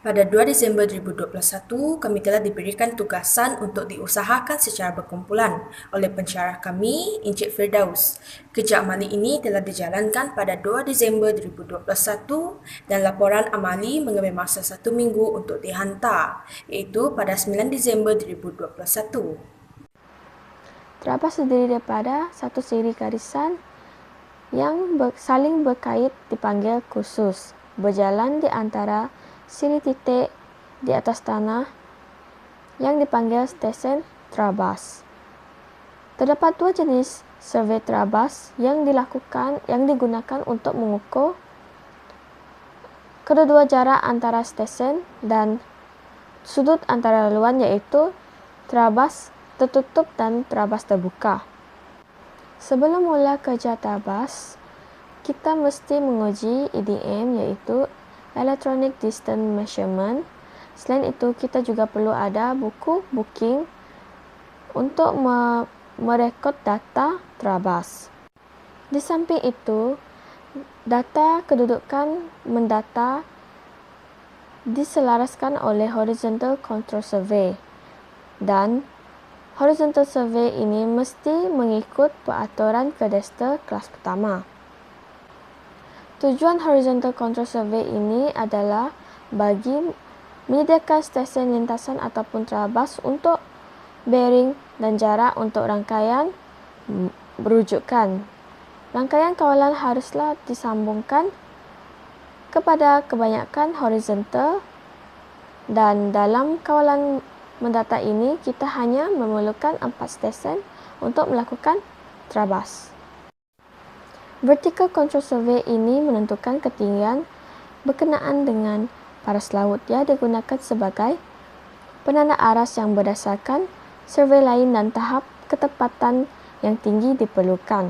Pada 2 Disember 2021, kami telah diberikan tugasan untuk diusahakan secara berkumpulan oleh pensyarah kami, Encik Firdaus. Kerja amali ini telah dijalankan pada 2 Disember 2021 dan laporan amali mengambil masa 1 minggu untuk dihantar, iaitu pada 9 Disember 2021. Terdapat terdiri daripada satu siri garisan yang saling berkait dipanggil kursus, berjalan di antara siri titik di atas tanah yang dipanggil stesen terabas. Terdapat dua jenis survei terabas yang digunakan untuk mengukur kedua jarak antara stesen dan sudut antara laluan, yaitu terabas tertutup dan terabas terbuka. Sebelum mula kerja terabas, kita mesti menguji EDM, iaitu Electronic Distance Measurement. Selain itu, kita juga perlu ada buku booking untuk merekod data terabas. Di samping itu, data kedudukan mendata diselaraskan oleh Horizontal Control Survey, dan Horizontal Survey ini mesti mengikut peraturan kadastra kelas pertama. Tujuan Horizontal Control Survey ini adalah bagi menyediakan stesen lintasan ataupun terabas untuk bearing dan jarak untuk rangkaian berujukan. Rangkaian kawalan haruslah disambungkan kepada kebanyakan horizontal, dan dalam kawalan mendata ini kita hanya memerlukan 4 stesen untuk melakukan terabas. Vertical Control Survey ini menentukan ketinggian berkenaan dengan paras laut. Ia digunakan sebagai penanda aras yang berdasarkan survei lain dan tahap ketepatan yang tinggi diperlukan.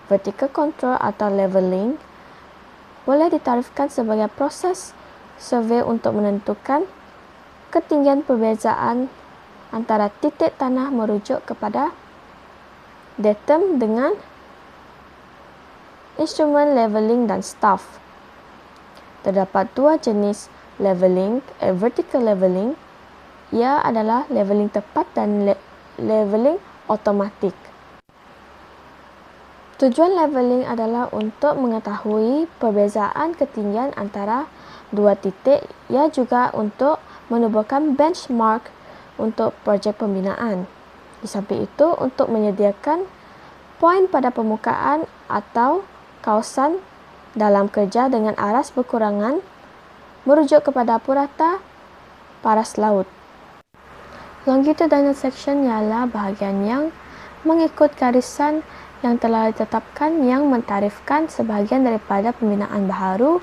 Vertical Control atau Leveling boleh ditarifkan sebagai proses survei untuk menentukan ketinggian perbezaan antara titik tanah merujuk kepada datum dengan instrumen leveling dan staff. Terdapat dua jenis leveling, vertical leveling. Ia adalah leveling tepat dan leveling automatik. Tujuan leveling adalah untuk mengetahui perbezaan ketinggian antara dua titik. Ia juga untuk menubuhkan benchmark untuk projek pembinaan. Di samping itu, untuk menyediakan poin pada permukaan atau kawasan dalam kerja dengan aras berkurangan merujuk kepada purata paras laut. Longitudinal section ialah bahagian yang mengikut garisan yang telah ditetapkan yang mentarifkan sebahagian daripada pembinaan baharu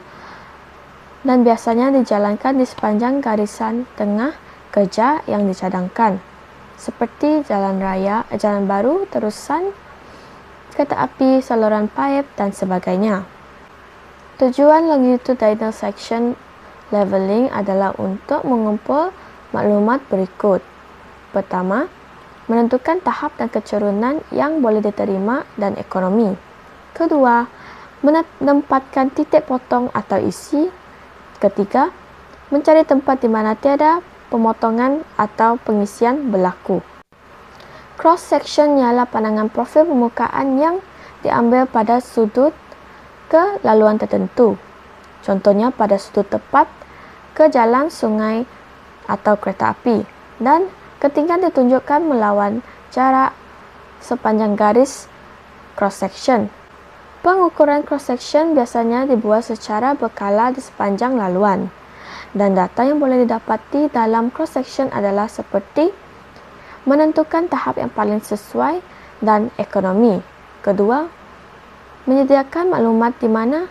dan biasanya dijalankan di sepanjang garisan tengah kerja yang dicadangkan, seperti jalan raya, jalan baru, terusan kereta api, saluran pipe dan sebagainya. Tujuan longitudinal section leveling adalah untuk mengumpul maklumat berikut. Pertama, menentukan tahap dan keturunan yang boleh diterima dan ekonomi. Kedua, menempatkan titik potong atau isi. Ketiga, mencari tempat di mana tiada pemotongan atau pengisian berlaku. Cross section ialah pandangan profil permukaan yang diambil pada sudut ke laluan tertentu. Contohnya pada sudut tepat ke jalan, sungai atau kereta api, dan ketinggian ditunjukkan melawan jarak sepanjang garis cross section. Pengukuran cross section biasanya dibuat secara berkala di sepanjang laluan, dan data yang boleh didapati dalam cross section adalah seperti menentukan tahap yang paling sesuai dan ekonomi. Kedua, menyediakan maklumat di mana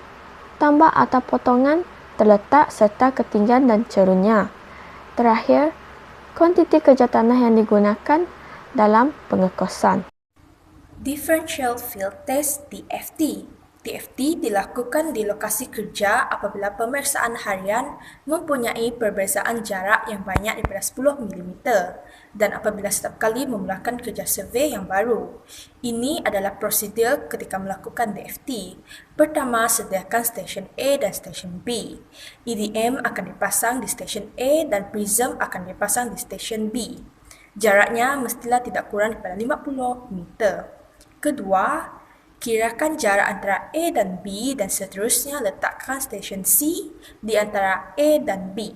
tambak atau potongan terletak serta ketinggian dan cerunnya. Terakhir, kuantiti kerja tanah yang digunakan dalam pengekosan. Differential Field Test (DFT). TFT dilakukan di lokasi kerja apabila pemeriksaan harian mempunyai perbezaan jarak yang banyak daripada 10 mm dan apabila setiap kali memulakan kerja survey yang baru. Ini adalah prosedur ketika melakukan TFT. Pertama, sediakan stesen A dan stesen B. EDM akan dipasang di stesen A dan prism akan dipasang di stesen B. Jaraknya mestilah tidak kurang daripada 50 meter. Kedua, kirakan jarak antara A dan B dan seterusnya letakkan stesen C di antara A dan B.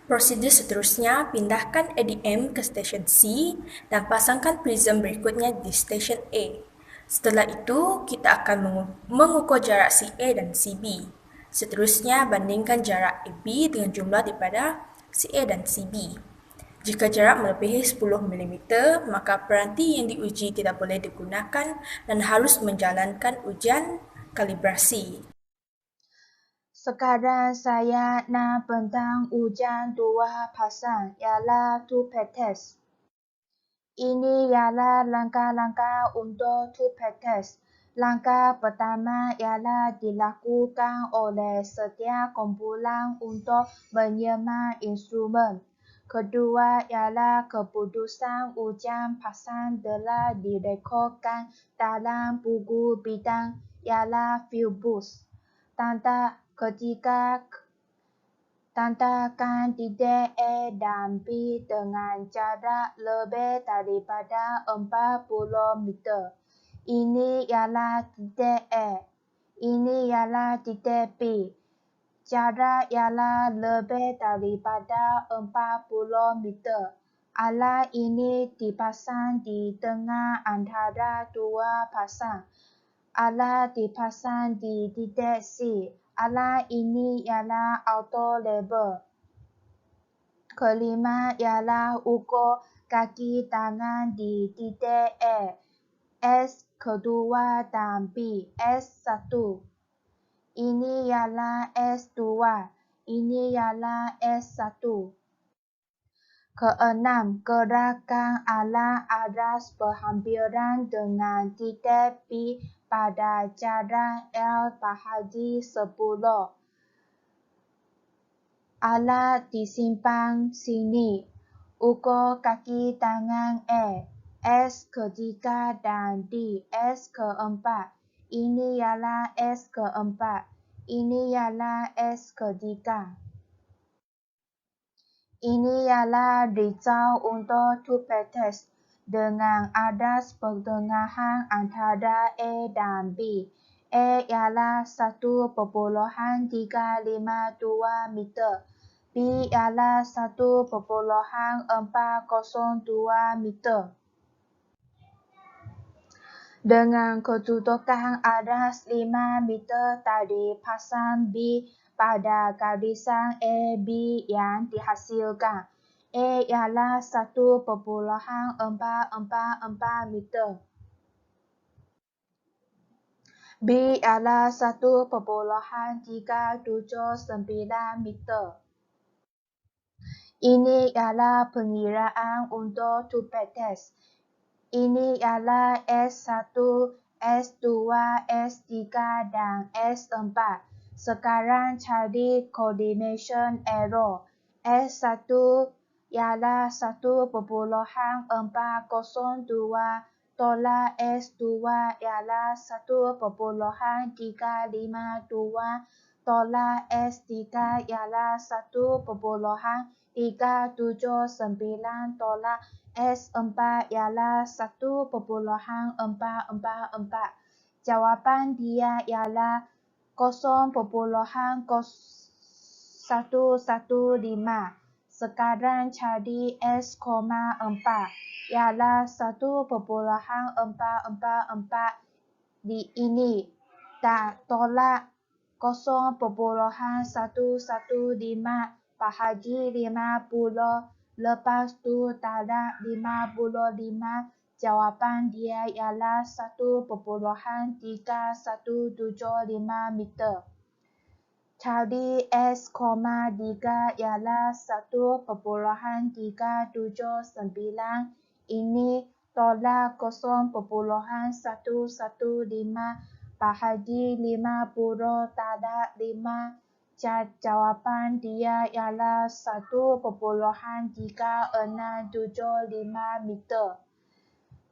Prosedur seterusnya, pindahkan ADM ke stesen C dan pasangkan prism berikutnya di stesen A. Setelah itu, kita akan mengukur jarak CA dan CB. Seterusnya, bandingkan jarak AB dengan jumlah daripada CA dan CB. Jika jarak melebihi 10 mm, maka peranti yang diuji tidak boleh digunakan dan harus menjalankan ujian kalibrasi. Sekarang saya nak tentang ujian dua pasang, ialah two-pack test. Ini ialah langkah-langkah untuk two-pack test. Langkah pertama ialah dilakukan oleh setiap kumpulan untuk menyemak instrumen. Kedua ialah keputusan ujian pasang telah direkodkan dalam buku bidang ialah Fieldbooks. Tandahkan titik A dan B dengan jarak lebih daripada 40 meter. Ini ialah titik A. Ini ialah titik B. Jarak ialah lebih daripada 40 meter. Alat ini dipasang di tengah antara dua pasang. Alat dipasang di titik C. Alat ini ialah auto level. Kelima ialah ukur kaki tangan di titik A, S kedua dan B, S1. Ini ialah S2. Ini ialah S1. Keenam, gerakkan alat aras berhampiran dengan titik B pada jarak L/10. Alat disimpan sini. Ukur kaki tangan A, S ketiga dan D, S keempat. Ini ialah S keempat. Ini ialah S ketiga. Ini ialah result untuk two-pack test dengan adas pertengahan antara A dan B. A ialah 1,352 meter. B ialah 1,402 meter. Dengan kedudukan adas 5 meter dari pasang B pada garisan AB yang dihasilkan. A ialah 1,444 meter. B ialah 1,379 meter. Ini ialah pengiraan untuk two-pack test. Ini ialah S1, S2, S3 dan S4. Sekarang cari coordination error. S1 ialah 1,402 tolak S2 ialah 1,352 tolak S3 ialah 1,379 tolak S4 ialah 1,444. Jawapan dia ialah 0,115. Sekarang cari S,4 ialah 1,444 di ini. Dan tolak 0,115 bahagi 50. Lepas tu darab 55. Jawapan dia ialah 1,3175 meter. Cari S,3 ialah 1,379. Ini tolak 0,115 bahagi 50/5. Jawapan dia ialah 1,365 meter.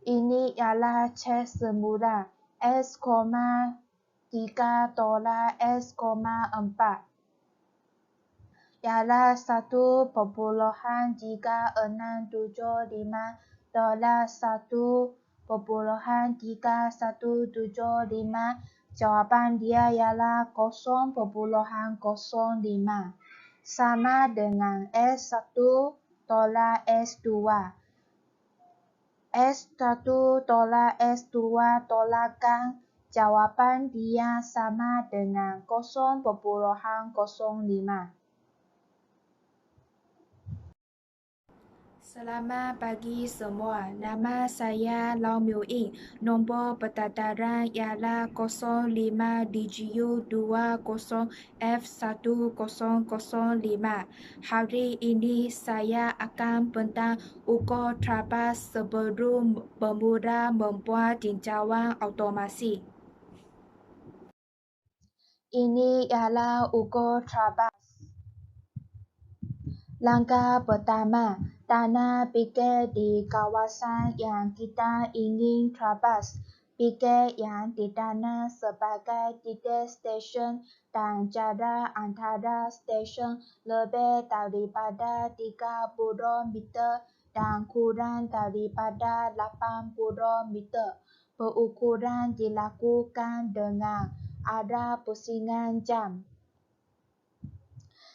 Ini ialah cek semula S,3 tolak S,4 ialah 1,3675 tolak 1,3175. Jawapan dia ialah 0,05 sama dengan S1 tolak S2. S1 tolak S2 tolakkan. Jawapan dia sama dengan 0,05. Selamat pagi semua. Nama saya Lau Miu Ying. Nombor pentadaran ialah 05 DGU 20 F1005. Hari ini saya akan bentang ukur trabas sebelum bermula membuat tinjauan automasi. Ini ialah ukur trabas. Langkah pertama, tanah pikir di kawasan yang kita ingin trabas. Pikir yang ditanam sebagai titik stesen dan jarak antara stesen lebih daripada 30 meter dan kurang daripada 80 meter. Pengukuran dilakukan dengan arah pusingan jam.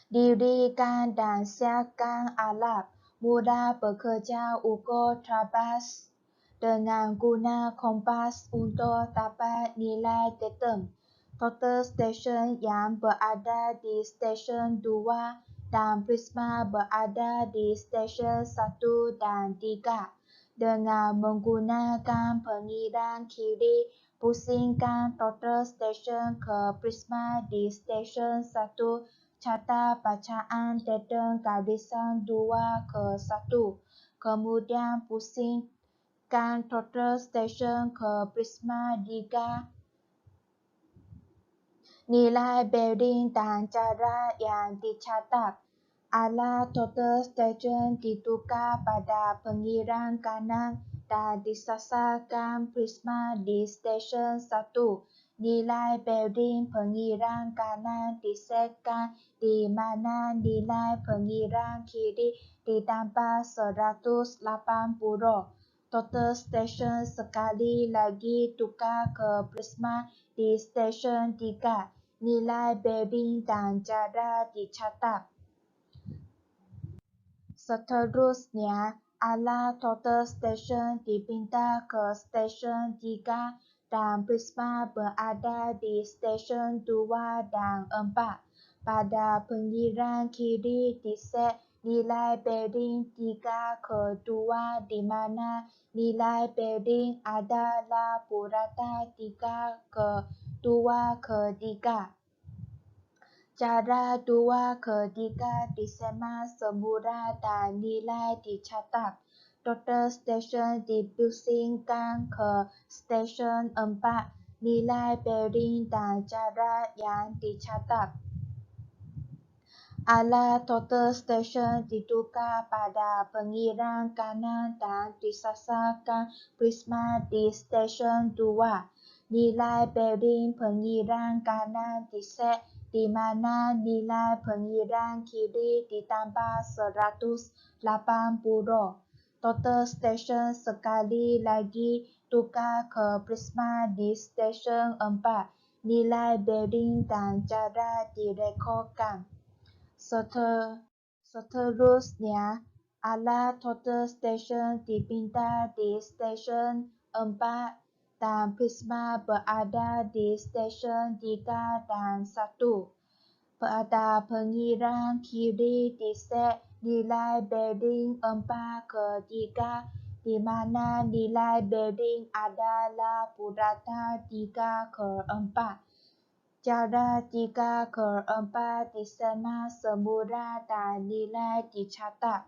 Dirikan dan siapkan alat. Mula bekerja ukur trabas dengan guna kompas untuk dapat nilai datum. Total stesen yang berada di stesen 2 dan prisma berada di stesen 1 dan 3. Dengan menggunakan pengiran kiri, pusingkan total stesen ke prisma di stesen 1. Catat bacaan datum garisan 2 ke 1. Kemudian pusingkan total stesen ke prisma 3. Nilai bearing dan jarak yang dicatat. Alat total stesen ditukar pada pengiran kanan dan disasarkan prisma di stesen 1. Nilai bearing pengiran kanan disetkan di mana nilai pengiran kiri ditambah 180. Total stesen sekali lagi tukar ke prisma di stesen 3. Nilai bearing dan jarak dicatat. Seterusnya, alat total stesen dipindah ke stesen 3 dan prisma berada di stesen 2 dan 4. Pada pengiran kiri diset nilai bearing 3 ke 2 di mana nilai bearing adalah purata 3 ke 2 ke 3. Jarak 2 ke 3 disemat semula dan nilai dicatat. Total stesen dipusingkan ke stesen 4. Nilai bearing dan jarak yang dicatat. Alat total stesen ditukar pada pengiran kanan dan disasarkan prisma di stesen 2. Nilai bearing pengiran kanan diset di mana nilai pengiran kiri ditambah 180. Total stesen sekali lagi tukar ke prisma di stesen 4. Nilai bearing dan jarak direkodkan. Seterusnya, alat total stesen dipindah di stesen 4 dan prisma berada di stesen 3 dan 1. Pada pengiran kiri diset nilai bearing 4 ke 3 di mana nilai bearing adalah purata 3 ke 4. Jarak 3 ke 4 disemat semula dan nilai dicatat.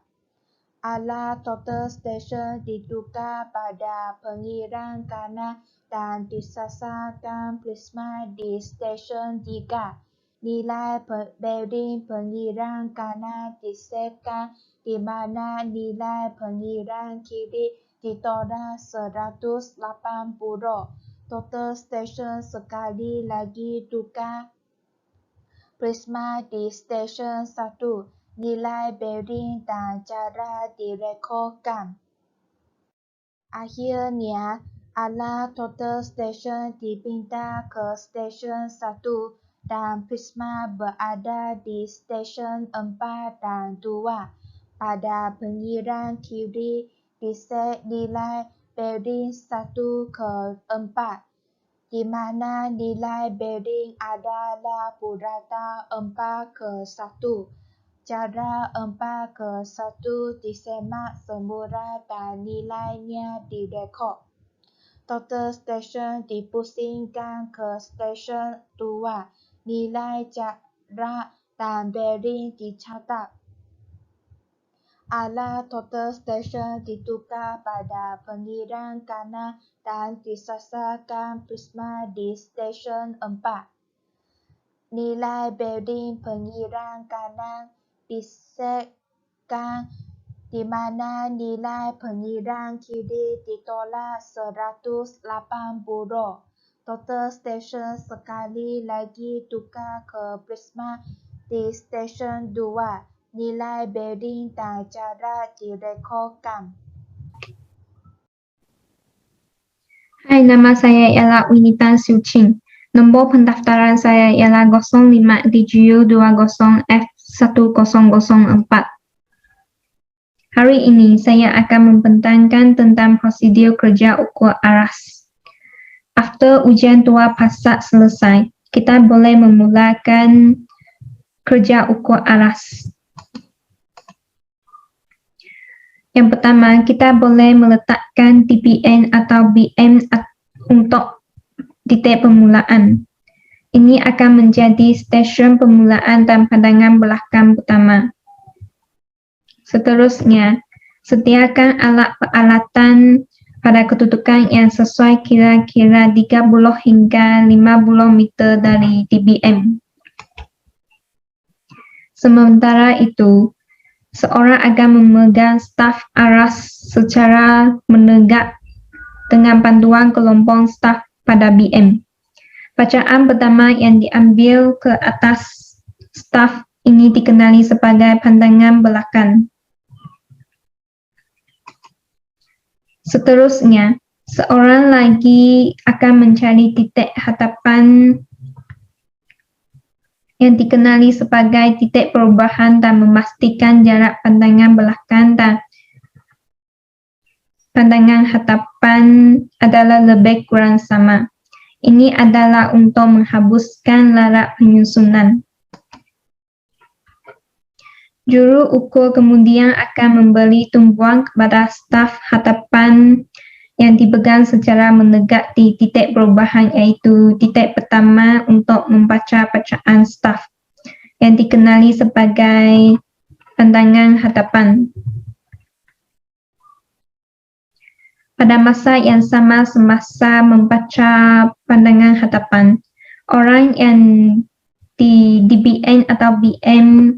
Alat total station ditukar pada pengiran kanan dan disasarkan prisma di stesen 3. Nilai bearing pengiran kanan disesuaikan di mana nilai pengiran kiri ditolak 180. Total station sekali lagi tukar prisma di stesen 1. Nilai bearing dan cara direkodkan. Akhirnya, alat total station dipindah ke stesen 1 dan prisma berada di stesen 4 dan 2. Pada pengiran kiri, diset nilai bearing 1 ke 4, di mana nilai bearing adalah purata 4 ke 1. Cara 4 ke 1 disemak semula dan nilainya direkod. Total station dipusingkan ke stesen 2. Nilai jarak dan bearing dicatat. Alat total station ditukar pada pengiran kanan dan disasarkan prisma di stesen 4. Nilai bearing pengiran kanan disetkan di mana nilai pengiran kiri ditolak 180. Total station sekali lagi tukar ke prisma di stesen 2. Nilai bearing dan jarak direkodkan. Hai, nama saya ialah Winita Sucing. Nombor pendaftaran saya ialah 057020F1004. Hari ini saya akan membentangkan tentang prosedur kerja ukur aras. After ujian tua pasak selesai, kita boleh memulakan kerja ukur aras. Yang pertama, kita boleh meletakkan TPN atau BM untuk titik permulaan. Ini akan menjadi stesen permulaan dan pandangan belakang pertama. Seterusnya, sediakan alat peralatan pada kedudukan yang sesuai kira-kira 30 hingga 50 meter dari TBM. Sementara itu, seorang akan memegang staf aras secara menegak dengan bantuan kelompok staf pada BM. Bacaan pertama yang diambil ke atas staf ini dikenali sebagai pandangan belakang. Seterusnya, seorang lagi akan mencari titik hadapan yang dikenali sebagai titik perubahan dan memastikan jarak pandangan belakang dan pandangan hadapan adalah lebih kurang sama. Ini adalah untuk menghapuskan larak penyusunan. Juru ukur kemudian akan memberi tumpuan kepada staf hadapan yang dipegang secara menegak di titik perubahan, iaitu titik pertama untuk membaca bacaan staf yang dikenali sebagai pandangan hadapan. Pada masa yang sama semasa membaca pandangan hadapan, orang yang di DBN atau BM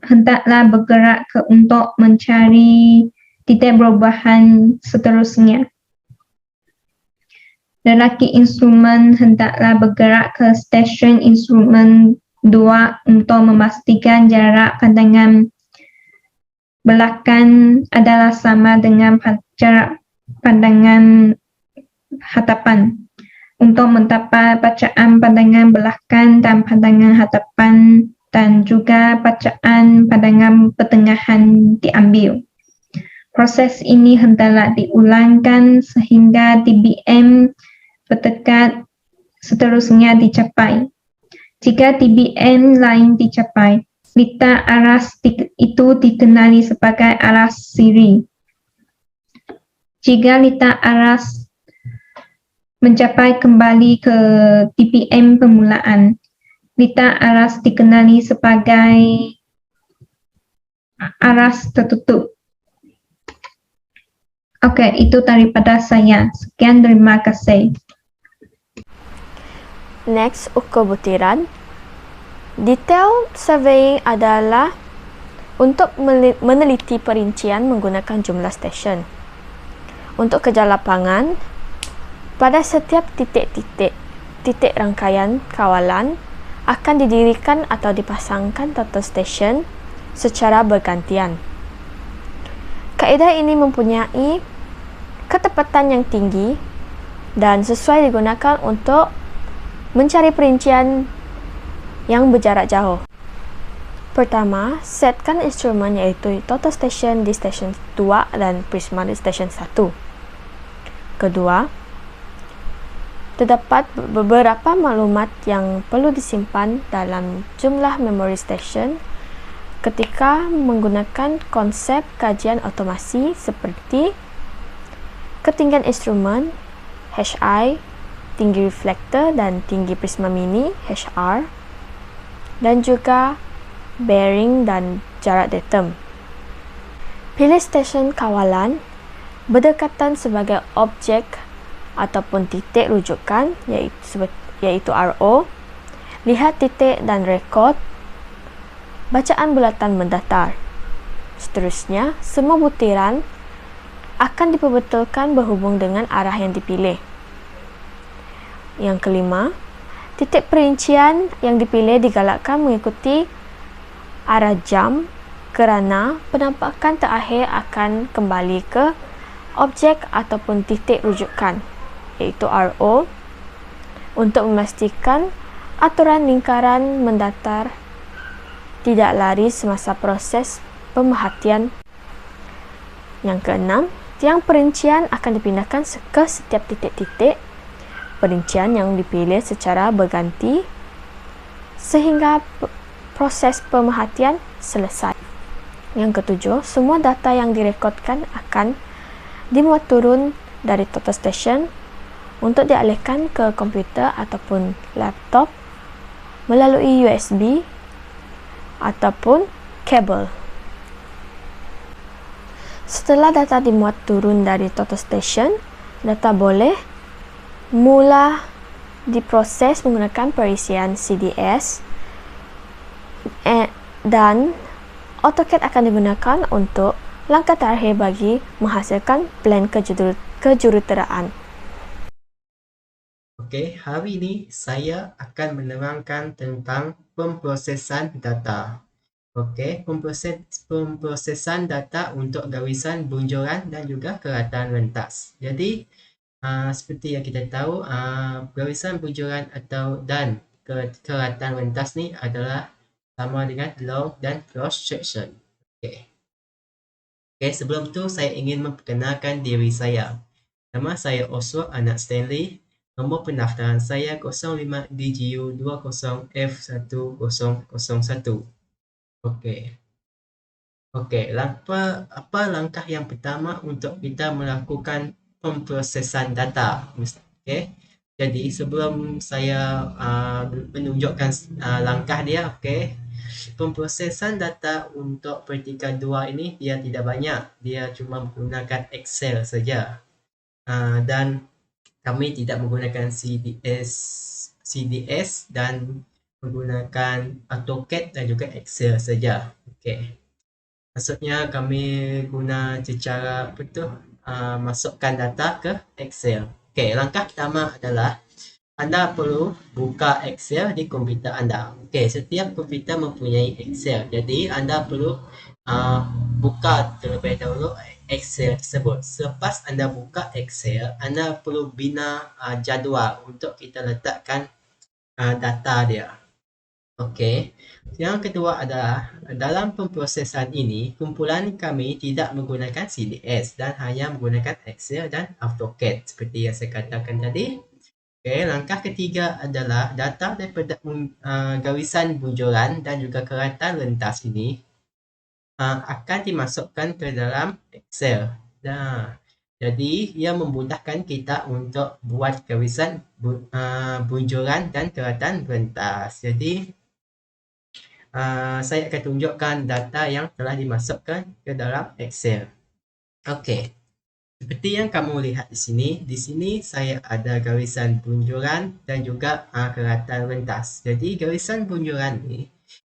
hendaklah bergerak untuk mencari titik perubahan seterusnya. Lelaki instrumen hendaklah bergerak ke stesen instrumen 2 untuk memastikan jarak pandangan belakang adalah sama dengan jarak pandangan hadapan. Untuk mendapat bacaan pandangan belakang dan pandangan hadapan dan juga bacaan pandangan pertengahan diambil. Proses ini hendaklah diulangkan sehingga TBM berdekat seterusnya dicapai. Jika TBM lain dicapai, litar aras itu dikenali sebagai aras siri. Jika litar aras mencapai kembali ke TBM permulaan, litar aras dikenali sebagai aras tertutup. Oke, itu daripada saya. Sekian, terima kasih. Next, ukur butiran. Detail surveying adalah untuk meneliti perincian menggunakan jumlah stesen. Untuk kerja lapangan, pada setiap titik rangkaian kawalan akan didirikan atau dipasangkan total station secara bergantian. Kaedah ini mempunyai ketepatan yang tinggi dan sesuai digunakan untuk mencari perincian yang berjarak jauh. Pertama, setkan instrumen iaitu total station di stesen 2 dan prisma di stesen 1. Kedua, terdapat beberapa maklumat yang perlu disimpan dalam jumlah memory station ketika menggunakan konsep kajian otomasi seperti ketinggian instrumen HI, tinggi reflektor dan tinggi prisma mini HR, dan juga bearing dan jarak datum. Pilih stesen kawalan berdekatan sebagai objek ataupun titik rujukan iaitu RO. Lihat titik dan rekod bacaan bulatan mendatar. Seterusnya, semua butiran akan diperbetulkan berhubung dengan arah yang dipilih. Yang kelima, titik perincian yang dipilih digalakkan mengikuti arah jam kerana penampakan terakhir akan kembali ke objek ataupun titik rujukan iaitu RO untuk memastikan aturan lingkaran mendatar tidak lari semasa proses pemerhatian. Yang keenam, tiang perincian akan dipindahkan ke setiap titik-titik perincian yang dipilih secara berganti sehingga proses pemerhatian selesai. Yang ketujuh, semua data yang direkodkan akan dimuat turun dari total station untuk dialihkan ke komputer ataupun laptop melalui USB ataupun kabel. Setelah data dimuat turun dari total station, data boleh mula diproses menggunakan perisian CDS dan AutoCAD akan digunakan untuk langkah terakhir bagi menghasilkan plan kejuruteraan. Okey, hari ini saya akan menerangkan tentang pemprosesan data. Okey, pemprosesan data untuk gawisan bunjuran dan juga keratan rentas. Jadi, seperti yang kita tahu, gawisan bunjuran dan keratan rentas ni adalah sama dengan long dan cross section. Okey. Okey, sebelum tu saya ingin memperkenalkan diri saya. Nama saya Oswald Anak Stanley. Nombor pendaftaran saya 05 DGU 20F1001. Okey. Okey, apa langkah yang pertama untuk kita melakukan pemprosesan data? Okey. Jadi sebelum saya menunjukkan langkah dia, okey. Pemprosesan data untuk pertikan 2 ini dia tidak banyak. Dia cuma menggunakan Excel saja. Dan kami tidak menggunakan CDS dan menggunakan AutoCAD dan juga Excel saja. Okey. Maksudnya kami guna cara masukkan data ke Excel. Okey, langkah pertama adalah anda perlu buka Excel di komputer anda. Okey, setiap komputer mempunyai Excel. Jadi anda perlu buka terlebih dahulu Excel tersebut. Selepas anda buka Excel, anda perlu bina jadual untuk kita letakkan data dia. Okey. Yang kedua adalah dalam pemprosesan ini, kumpulan kami tidak menggunakan CDS dan hanya menggunakan Excel dan AutoCAD seperti yang saya katakan tadi. Okey, langkah ketiga adalah data daripada gawisan bunjuran dan juga keratan rentas ini akan dimasukkan ke dalam Excel. Jadi, ia memudahkan kita untuk buat gawisan bunjuran dan keratan rentas. Jadi, saya akan tunjukkan data yang telah dimasukkan ke dalam Excel. Okey. Seperti yang kamu lihat di sini saya ada garisan bunjuran dan juga keratan rentas. Jadi garisan bunjuran ni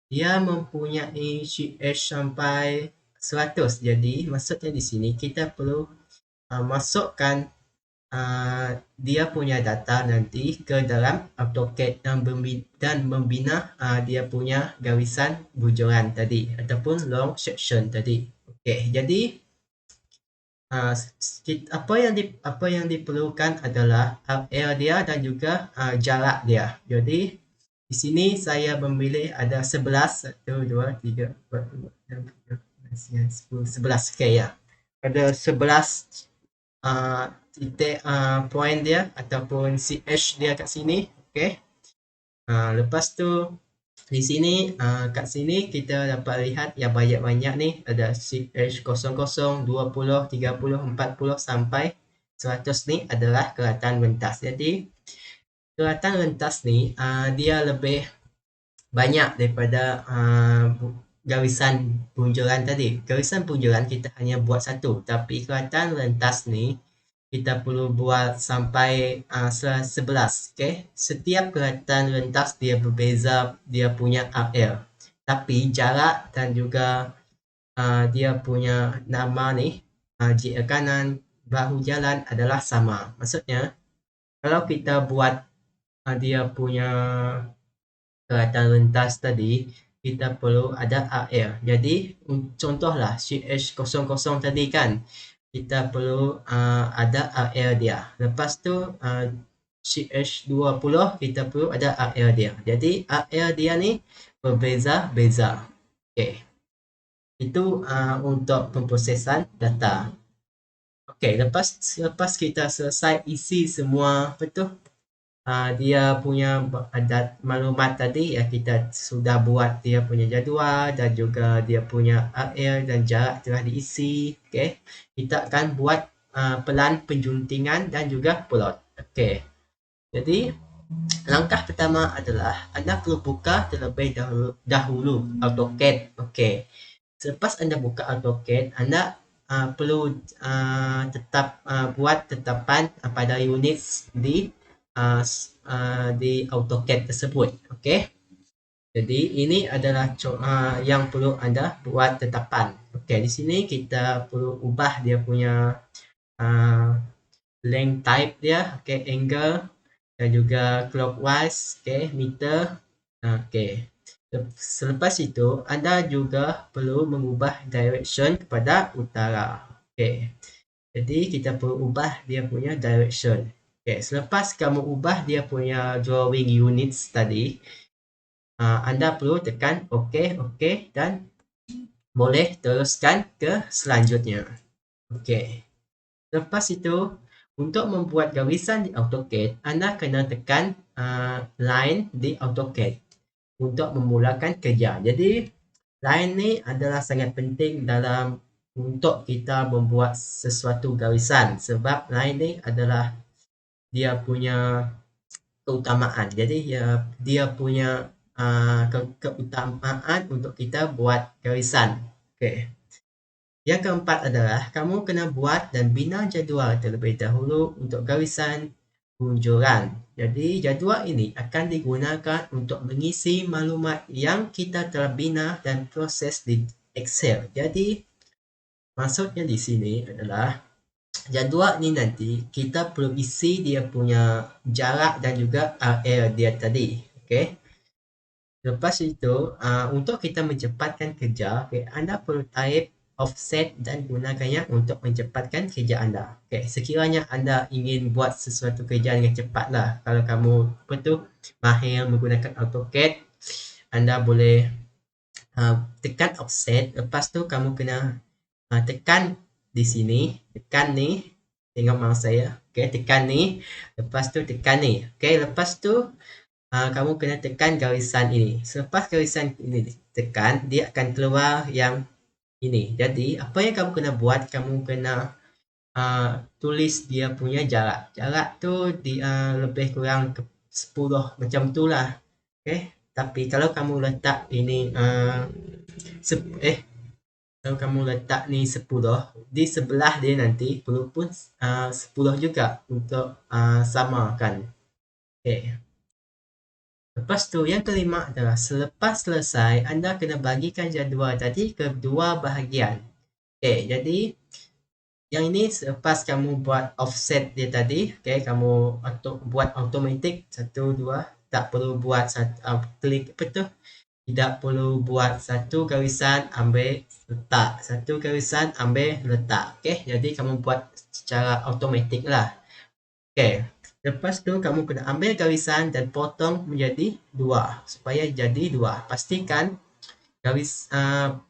dia mempunyai CH sampai 100. Jadi maksudnya di sini kita perlu masukkan dia punya data nanti ke dalam AutoCAD dan membina dia punya garisan bunjuran tadi ataupun long section tadi. Okey, jadi apa yang diperlukan adalah area dia dan juga jarak dia. Jadi di sini saya memilih ada 11, 1, 2, 3, 4, 5, 6, 7, 8, 9, 10, 11. Okey ya. Ada 11 titik point dia ataupun CH dia kat sini. Okey. Lepas tu di sini kat sini kita dapat lihat yang banyak-banyak ni ada CH00, 20, 30, 40 sampai 100 ni adalah keratan rentas. Jadi keratan rentas ni dia lebih banyak daripada garisan bunjuran tadi. Garisan bunjuran kita hanya buat satu, tapi keratan rentas ni kita perlu buat sampai 11. Okay? Setiap keratan rentas dia berbeza dia punya area. Tapi jarak dan juga dia punya nama ni, jika kanan, bahu jalan adalah sama. Maksudnya, kalau kita buat dia punya keratan rentas tadi, kita perlu ada area. Jadi, contohlah CH00 tadi kan, kita perlu ada area dia. Lepas tu CH20 kita perlu ada area dia. Jadi area dia ni berbeza-beza. Okey. Itu untuk pemprosesan data. Okey, lepas kita selesai isi semua dia punya maklumat tadi ya, kita sudah buat dia punya jadual dan juga dia punya area dan jarak telah diisi. Okey, kita akan buat pelan penjuntingan dan juga plot. Okey, jadi langkah pertama adalah anda perlu buka terlebih dahulu AutoCAD. Okey, selepas anda buka AutoCAD, anda perlu tetap buat tetapan pada unit di AutoCAD tersebut. Okey. Jadi ini adalah yang perlu anda buat tetapan. Okey, di sini kita perlu ubah dia punya length type dia, okey, angle dan juga clockwise, okey, meter. Okey. Selepas itu anda juga perlu mengubah direction kepada utara. Okey. Jadi kita perlu ubah dia punya direction. Okay, selepas kamu ubah dia punya drawing units tadi, anda perlu tekan OK, OK dan boleh teruskan ke selanjutnya. Okay. Lepas itu, untuk membuat garisan di AutoCAD, anda kena tekan line di AutoCAD untuk memulakan kerja. Jadi, line ni adalah sangat penting dalam untuk kita membuat sesuatu garisan sebab line ni adalah dia punya keutamaan. Jadi dia punya keutamaan untuk kita buat garisan. Okey. Yang keempat adalah kamu kena buat dan bina jadual terlebih dahulu untuk garisan bunjuran. Jadi jadual ini akan digunakan untuk mengisi maklumat yang kita telah bina dan proses di Excel. Jadi maksudnya di sini adalah jadual ni nanti kita perlu isi dia punya jarak dan juga area dia tadi. Okey. Lepas itu untuk kita mencepatkan kerja, anda perlu type offset dan gunakannya untuk mencepatkan kerja anda. Okey, sekiranya anda ingin buat sesuatu kerja dengan cepatlah. Kalau kamu mahir menggunakan AutoCAD, anda boleh tekan offset. Lepas tu kamu kena tekan di sini, tekan ni, tengok mouse saya. Okey, tekan ni, lepas tu tekan ni. Okey, lepas tu kamu kena tekan garisan ini. Selepas garisan ini tekan, dia akan keluar yang ini. Jadi, apa yang kamu kena buat, kamu kena tulis dia punya jarak. Jarak tu lebih kurang 10 macam tu lah. Okey, Tapi kalau kamu letak ini kalau kamu letak ni 10, di sebelah dia nanti perlu pun 10 juga untuk samakan. Okay. Lepas tu yang kelima adalah selepas selesai anda kena bagikan jadual tadi ke dua bahagian. Okay, jadi yang ini selepas kamu buat offset dia tadi, okay, kamu buat automatic 1, 2, tak perlu buat klik apa tu, tidak perlu buat satu garisan ambil letak, satu garisan ambil letak. Okay, jadi kamu buat secara automatic lah. Okay, lepas tu kamu kena ambil garisan dan potong menjadi 2 supaya jadi 2. Pastikan garis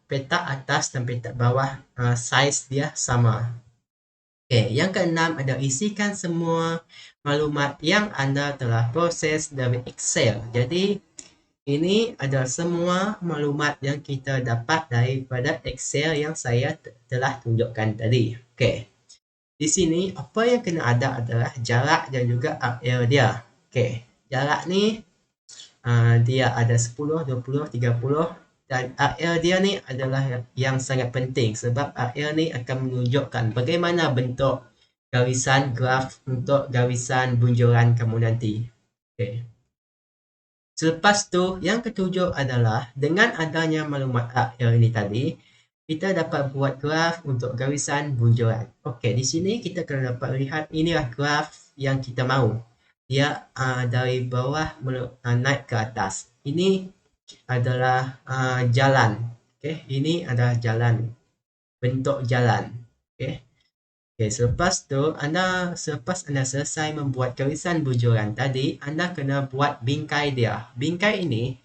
petak atas dan petak bawah saiz dia sama. Okay, yang keenam adalah isikan semua maklumat yang anda telah proses dari Excel. Jadi ini adalah semua maklumat yang kita dapat daripada Excel yang saya telah tunjukkan tadi. Okay. Di sini apa yang kena ada adalah jarak dan juga area dia. Okay. Jarak ni dia ada 10, 20, 30 dan area dia ni adalah yang sangat penting sebab area ni akan menunjukkan bagaimana bentuk garisan graf untuk garisan bunjuran kamu nanti. Okay. Selepas tu, yang ketujuh adalah dengan adanya maklumat area ini tadi, kita dapat buat graf untuk garisan bunjuran. Okey, di sini kita akan dapat lihat inilah graf yang kita mahu. Dia dari bawah naik ke atas. Ini adalah jalan. Okey, ini adalah jalan. Bentuk jalan. Okey. Okay, selepas anda selesai membuat garisan bunjuran tadi, anda kena buat bingkai dia. Bingkai ini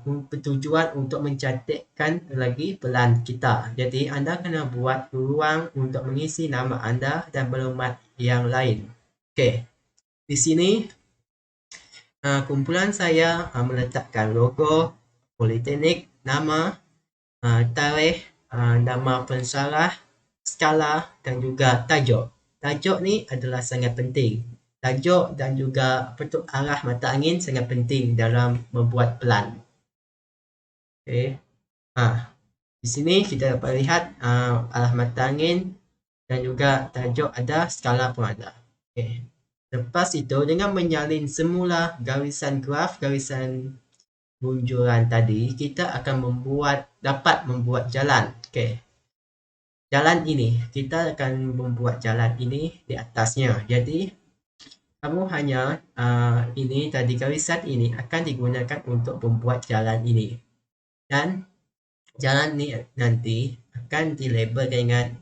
bertujuan untuk mencantikkan lagi pelan kita. Jadi anda kena buat ruang untuk mengisi nama anda dan maklumat yang lain. Okay, di sini kumpulan saya meletakkan logo Politeknik, nama, tarikh, nama pensyarah, skala dan juga tajuk. Tajuk ni adalah sangat penting. Tajuk dan juga arah mata angin sangat penting dalam membuat pelan. Okay. Di sini kita dapat lihat arah mata angin dan juga tajuk ada, skala pun ada. Okay. Lepas itu dengan menyalin semula garisan graf, garisan bunjuran tadi, kita akan dapat membuat jalan. Okay. Jalan ini, kita akan membuat jalan ini di atasnya. Jadi, kamu hanya ini tadi garisan ini akan digunakan untuk membuat jalan ini. Dan jalan ini nanti akan dilabel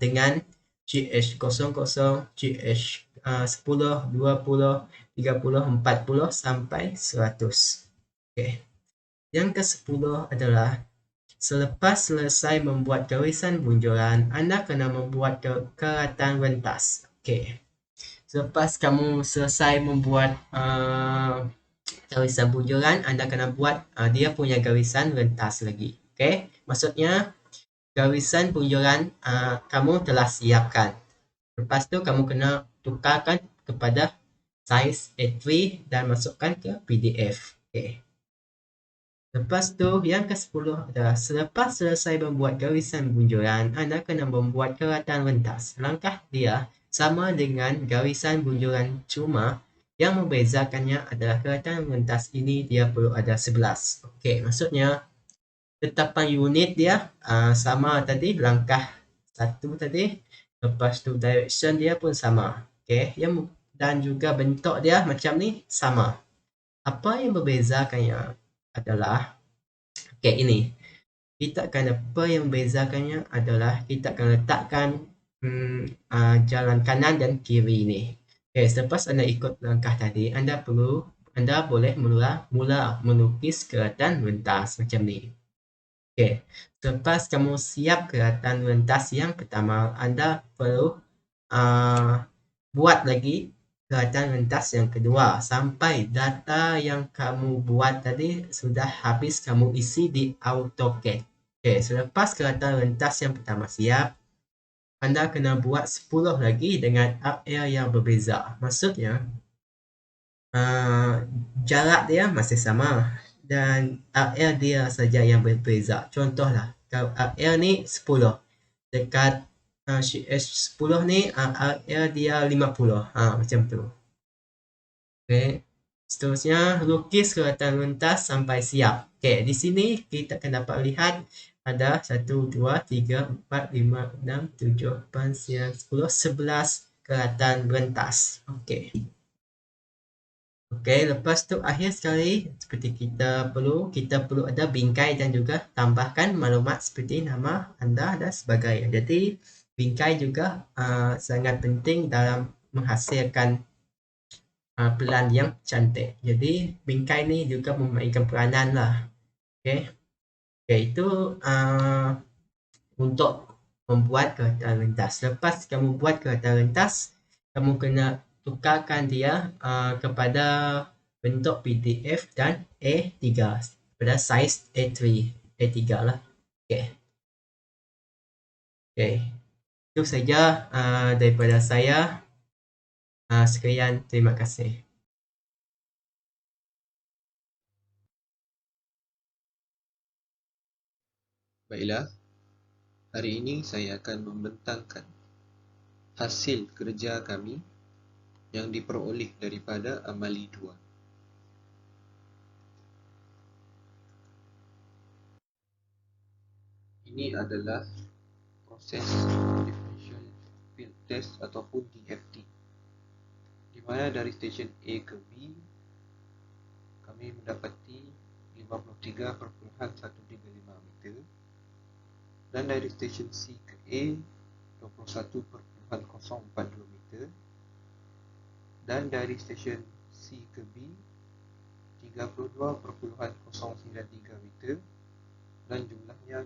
dengan GH00, GH10, 20, 30, 40 sampai 100. Okay. Yang ke-10 adalah selepas selesai membuat garisan bunjuran, anda kena membuat keratan rentas. Okey. Selepas kamu selesai membuat garisan bunjuran, anda kena buat dia punya garisan rentas lagi. Okey. Maksudnya garisan bunjuran kamu telah siapkan. Lepas tu kamu kena tukarkan kepada saiz A3 dan masukkan ke PDF. Okey. Lepas tu, yang ke-10 adalah selepas selesai membuat garisan bunjuran, anda kena membuat keratan rentas. Langkah dia sama dengan garisan bunjuran, cuma yang membezakannya adalah keratan rentas ini dia perlu ada 11. Okey, maksudnya tetapan unit dia sama tadi, langkah 1 tadi. Lepas tu direction dia pun sama. Okey, dan juga bentuk dia macam ni sama. Apa yang membezakannya adalah ini kita akan apa yang membezakannya adalah kita akan letakkan jalan kanan dan kiri ni. Selepas anda ikut langkah tadi, anda boleh mula melukis keratan rentas macam ni. Selepas kamu siap keratan rentas yang pertama, anda perlu buat lagi keratan rentas yang kedua sampai data yang kamu buat tadi sudah habis kamu isi di AutoCAD. Selepas keratan rentas yang pertama siap, anda kena buat 10 lagi dengan area yang berbeza. Maksudnya jarak dia masih sama. dan RL dia saja yang berbeza. Contohlah, kalau RL ni 10, dekat CS10 ni RL dia 50. Macam tu. Okey. Seterusnya, lukis kereta lintas sampai siap. Okey, di sini kita akan dapat lihat ada 1, 2, 3, 4, 5, 6, 7, 8, 9, 10, 11 kereta lintas. Okey. Okey, lepas tu akhir sekali seperti kita perlu ada bingkai dan juga tambahkan maklumat seperti nama anda dan sebagainya. Jadi bingkai juga sangat penting dalam menghasilkan pelan yang cantik. Jadi bingkai ni juga memainkan peranan lah. Okey. Okey, itu untuk membuat kereta lintas. Lepas kamu buat kereta lintas, kamu kena tukarkan dia kepada bentuk PDF dan A3 pada saiz A3 lah. Okey. Okey. Itu saja daripada saya. Sekian, terima kasih. Baiklah, hari ini saya akan membentangkan hasil kerja kami yang diperoleh daripada amali 2. Ini adalah proses differential field test ataupun DFT, di mana dari stesen A ke B kami mendapati 53.135 meter, dan dari stesen C ke A 21.042 meter, dan dari stesen C ke B 32.093 meter, dan jumlahnya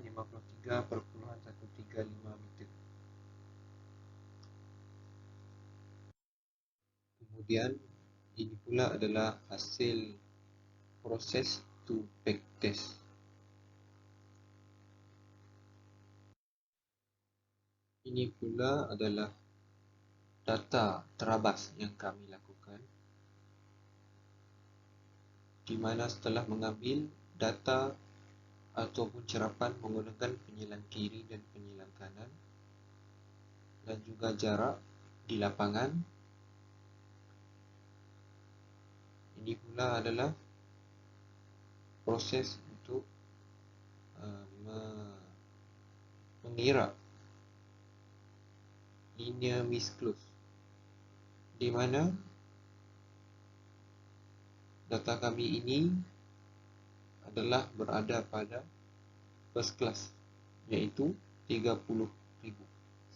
53.135 meter. Kemudian ini pula adalah hasil proses to back test. Ini pula adalah data terabas yang kami lakukan, di mana setelah mengambil data ataupun cerapan menggunakan penyilang kiri dan penyilang kanan, dan juga jarak di lapangan. Ini pula adalah proses untuk mengira linear misclose, di mana data kami ini adalah berada pada first class, iaitu 30,000,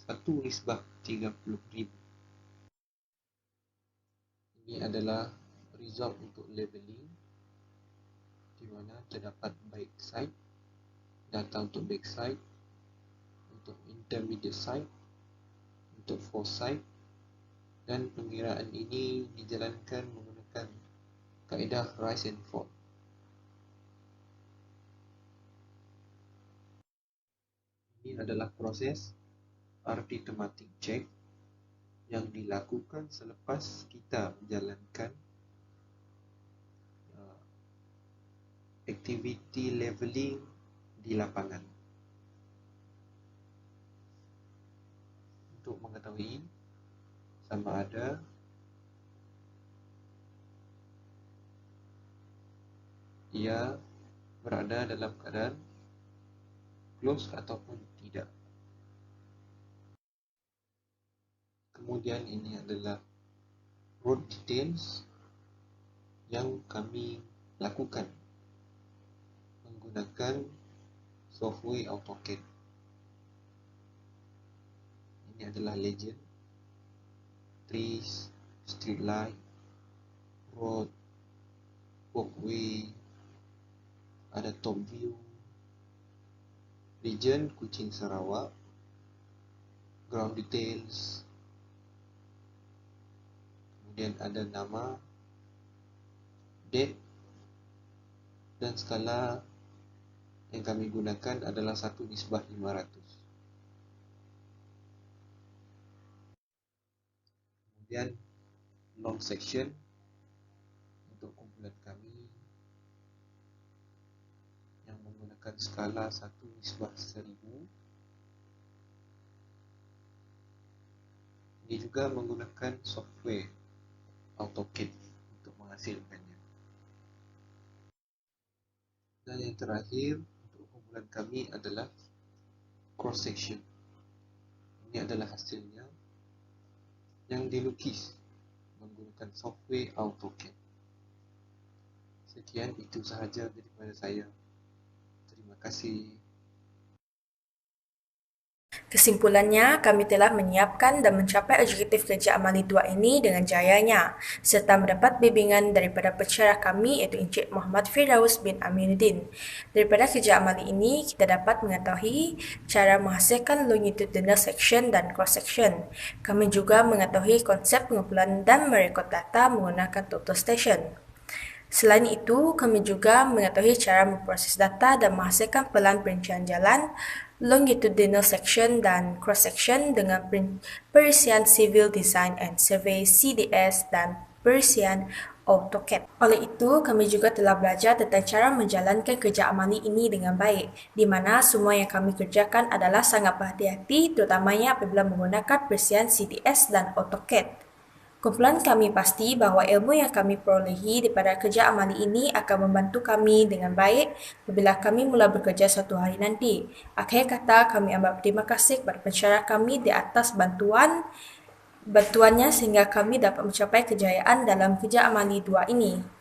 1/30,000. Ini adalah result untuk leveling, di mana terdapat backside, data untuk backside, untuk intermediate side, untuk foresight, dan pengiraan ini dijalankan menggunakan kaedah rise and fall. Ini adalah proses RT thematic check yang dilakukan selepas kita menjalankan aktiviti leveling di lapangan. Untuk mengetahui sama ada ia berada dalam keadaan close ataupun tidak. Kemudian ini adalah road details yang kami lakukan menggunakan software AutoCAD. Ini adalah legend, trees, street light, road, walkway, ada top view, region Kuching Sarawak, ground details, kemudian ada nama, date, dan skala yang kami gunakan adalah 1/500. Kemudian long section untuk kumpulan kami menggunakan skala 1:1000. Dia juga menggunakan software AutoCAD untuk menghasilkannya. Dan yang terakhir untuk kumpulan kami adalah cross section. Ini adalah hasilnya yang dilukis menggunakan software AutoCAD. Sekian, itu sahaja daripada saya. Terima kasih. Kesimpulannya, kami telah menyiapkan dan mencapai objektif kerja amali 2 ini dengan jayanya, serta mendapat bimbingan daripada pensyarah kami iaitu Encik Muhammad Firdaus bin Aminuddin. Daripada kerja amali ini, kita dapat mengetahui cara menghasilkan longitudinal section dan cross section. Kami juga mengetahui konsep pengumpulan dan merekod data menggunakan total station. Selain itu, kami juga mengetahui cara memproses data dan menghasilkan pelan perincian jalan, longitudinal section dan cross section dengan perisian Civil Design and Survey CDS dan perisian AutoCAD. Oleh itu, kami juga telah belajar tentang cara menjalankan kerja amali ini dengan baik, di mana semua yang kami kerjakan adalah sangat berhati-hati, terutamanya apabila menggunakan perisian CDS dan AutoCAD. Kumpulan kami pasti bahawa ilmu yang kami perolehi daripada kerja amali ini akan membantu kami dengan baik apabila kami mula bekerja suatu hari nanti. Akhir kata, kami amat berterima kasih kepada pensyarah kami di atas bantuannya sehingga kami dapat mencapai kejayaan dalam kerja amali 2 ini.